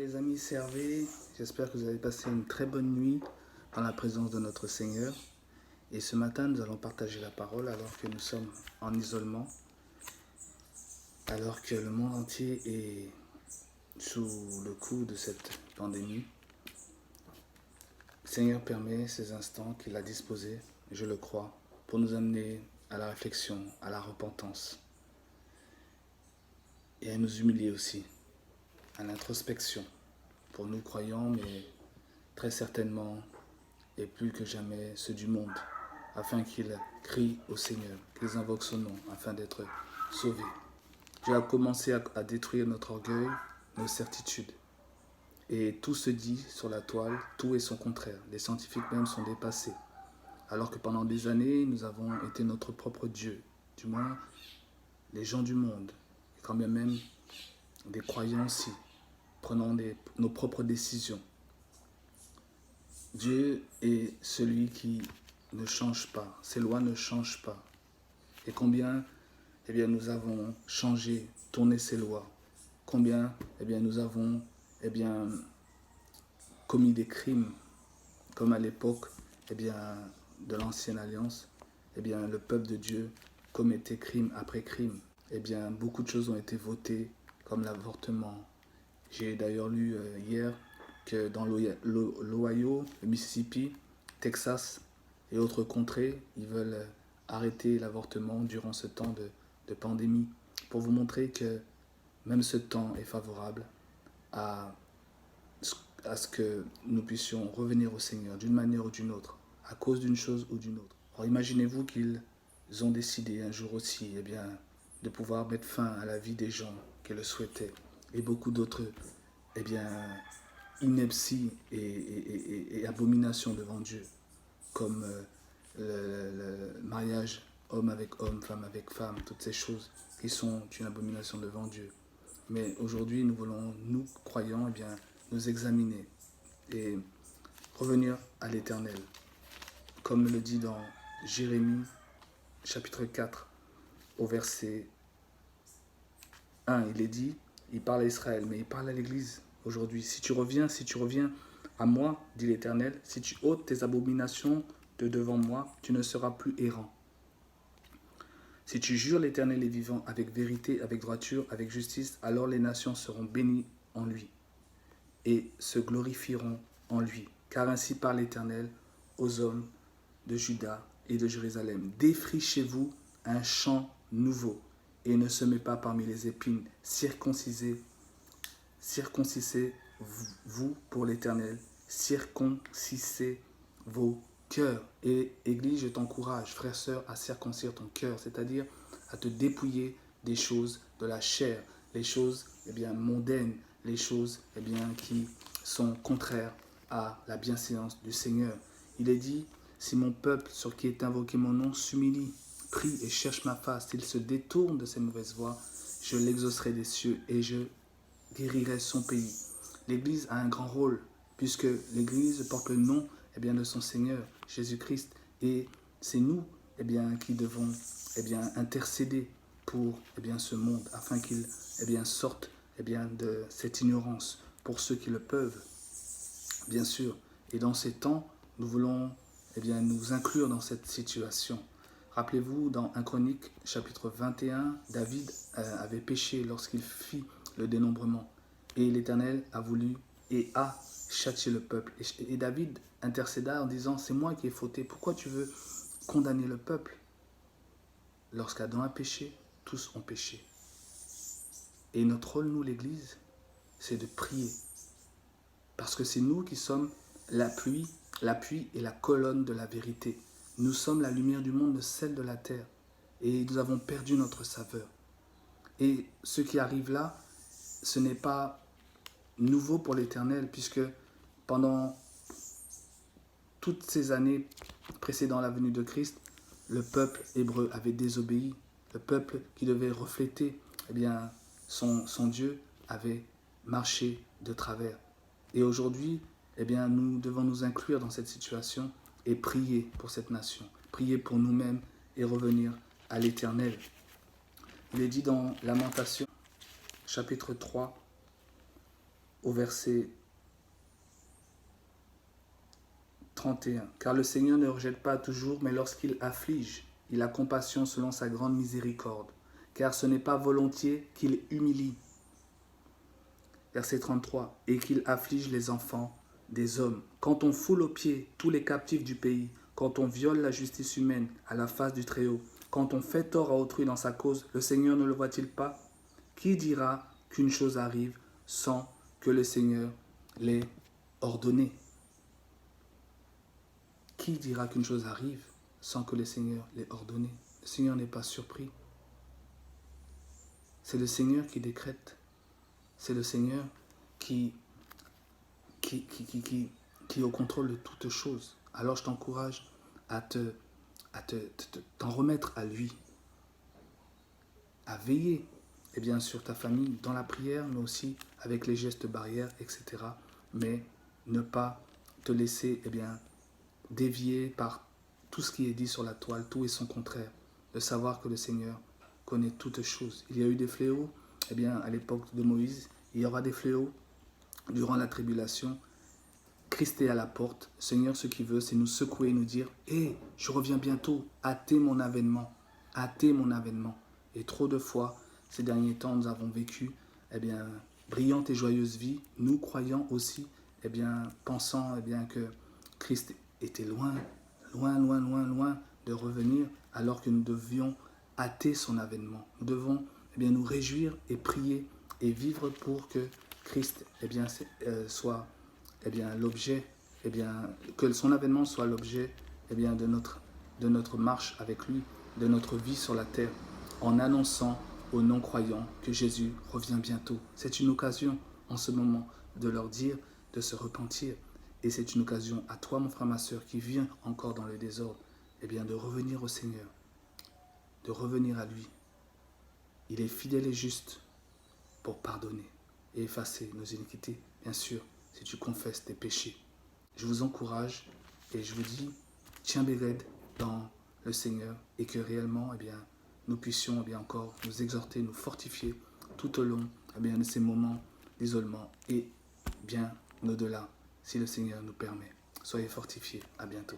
les amis, c'est Hervé. J'espère que vous avez passé une très bonne nuit dans la présence de notre Seigneur. Et ce matin, nous allons partager la parole alors que nous sommes en isolement, alors que le monde entier est sous le coup de cette pandémie. Le Seigneur permet ces instants qu'il a disposés, je le crois, pour nous amener à la réflexion, à la repentance et à nous humilier aussi, à l'introspection, pour nous croyants, mais très certainement et plus que jamais ceux du monde, afin qu'ils crient au Seigneur, qu'ils invoquent son nom, afin d'être sauvés. Dieu a commencé à détruire notre orgueil, nos certitudes. Et tout se dit sur la toile, tout est son contraire. Les scientifiques même sont dépassés. Alors que pendant des années, nous avons été notre propre Dieu. Du moins, les gens du monde, et quand bien même des croyants aussi, prenant nos propres décisions. Dieu est celui qui ne change pas, ses lois ne changent pas. Et combien nous avons changé, tourné ses lois. Combien nous avons commis des crimes, comme à l'époque de l'ancienne alliance. Le peuple de Dieu commettait crime après crime. Beaucoup de choses ont été votées, comme l'avortement. J'ai d'ailleurs lu hier que dans l'Ohio, le Mississippi, Texas et autres contrées, ils veulent arrêter l'avortement durant ce temps de pandémie, pour vous montrer que même ce temps est favorable à ce que nous puissions revenir au Seigneur d'une manière ou d'une autre, à cause d'une chose ou d'une autre. Alors imaginez-vous qu'ils ont décidé un jour aussi de pouvoir mettre fin à la vie des gens qui le souhaitaient, et beaucoup d'autres ineptie et abomination devant Dieu, comme le mariage homme avec homme, femme avec femme, toutes ces choses qui sont une abomination devant Dieu. Mais aujourd'hui, nous voulons, nous croyants, nous examiner et revenir à l'Éternel. Comme le dit dans Jérémie, chapitre 4, au verset 1, il est dit, il parle à Israël, mais il parle à l'Église aujourd'hui. Si tu reviens à moi, dit l'Éternel, si tu ôtes tes abominations de devant moi, tu ne seras plus errant. Si tu jures l'Éternel est vivant avec vérité, avec droiture, avec justice, alors les nations seront bénies en lui et se glorifieront en lui. Car ainsi parle l'Éternel aux hommes de Juda et de Jérusalem. Défrichez-vous un champ nouveau et ne semez pas parmi les épines. Circoncisez-vous pour l'Éternel. Circoncisez vos cœurs. Et Église, je t'encourage, frère, sœur, à circoncire ton cœur, c'est-à-dire à te dépouiller des choses de la chair, les choses mondaines, les choses qui sont contraires à la bienséance du Seigneur. Il est dit, si mon peuple sur qui est invoqué mon nom s'humilie, prie et cherche ma face, s'il se détourne de ses mauvaises voies, je l'exaucerai des cieux et je guérirai son pays. L'Église a un grand rôle, puisque l'Église porte le nom de son Seigneur, Jésus-Christ, et c'est nous qui devons intercéder pour ce monde, afin qu'il sorte de cette ignorance, pour ceux qui le peuvent, bien sûr. Et dans ces temps, nous voulons nous inclure dans cette situation. Rappelez-vous, dans 1 Chronique, chapitre 21, David avait péché lorsqu'il fit le dénombrement. Et l'Éternel a voulu et a châtié le peuple. Et David intercéda en disant, c'est moi qui ai fauté. Pourquoi tu veux condamner le peuple? Lorsqu'Adam a péché, tous ont péché. Et notre rôle, nous, l'Église, c'est de prier. Parce que c'est nous qui sommes l'appui et la colonne de la vérité. Nous sommes la lumière du monde, le sel de la terre. Et nous avons perdu notre saveur. Et ce qui arrive là, ce n'est pas nouveau pour l'Éternel, puisque pendant toutes ces années précédant la venue de Christ, le peuple hébreu avait désobéi. Le peuple qui devait refléter son Dieu avait marché de travers. Et aujourd'hui, nous devons nous inclure dans cette situation et prier pour cette nation, prier pour nous-mêmes et revenir à l'Éternel. Il est dit dans Lamentation, chapitre 3, au verset 31. Car le Seigneur ne rejette pas toujours, mais lorsqu'il afflige, il a compassion selon sa grande miséricorde. Car ce n'est pas volontiers qu'il humilie. Verset 33. Et qu'il afflige les enfants des hommes. Quand on foule aux pieds tous les captifs du pays, quand on viole la justice humaine à la face du Très-Haut, quand on fait tort à autrui dans sa cause, le Seigneur ne le voit-il pas? Qui dira qu'une chose arrive sans que le Seigneur l'ait ordonné? Qui dira qu'une chose arrive sans que le Seigneur l'ait ordonné? Le Seigneur n'est pas surpris. C'est le Seigneur qui décrète. C'est le Seigneur qui est au contrôle de toutes choses. Alors je t'encourage à t'en remettre à lui, à veiller, et bien sûr ta famille, dans la prière, mais aussi avec les gestes barrières, etc. Mais ne pas te laisser dévier par tout ce qui est dit sur la toile, tout et son contraire. De savoir que le Seigneur connaît toutes choses. Il y a eu des fléaux, à l'époque de Moïse, il y aura des fléaux durant la tribulation. Christ est à la porte. Seigneur, ce qu'il veut, c'est nous secouer et nous dire « Hé, je reviens bientôt, hâtez mon avènement, hâtez mon avènement. » Et trop de fois, ces derniers temps, nous avons vécu brillante et joyeuse vie, nous croyant aussi, pensant que Christ était loin de revenir, alors que nous devions hâter son avènement. Nous devons nous réjouir et prier et vivre pour que Christ soit l'objet, que son avènement soit l'objet de notre marche avec lui, de notre vie sur la terre, en annonçant aux non-croyants que Jésus revient bientôt. C'est une occasion en ce moment de leur dire de se repentir. Et c'est une occasion à toi, mon frère, ma soeur, qui vient encore dans le désordre, de revenir au Seigneur, de revenir à lui. Il est fidèle et juste pour pardonner et effacer nos iniquités, bien sûr, si tu confesses tes péchés. Je vous encourage et je vous dis, tiens Béred dans le Seigneur et que réellement, nous puissions encore nous exhorter, nous fortifier tout au long de ces moments d'isolement et bien au-delà, si le Seigneur nous permet. Soyez fortifiés. À bientôt.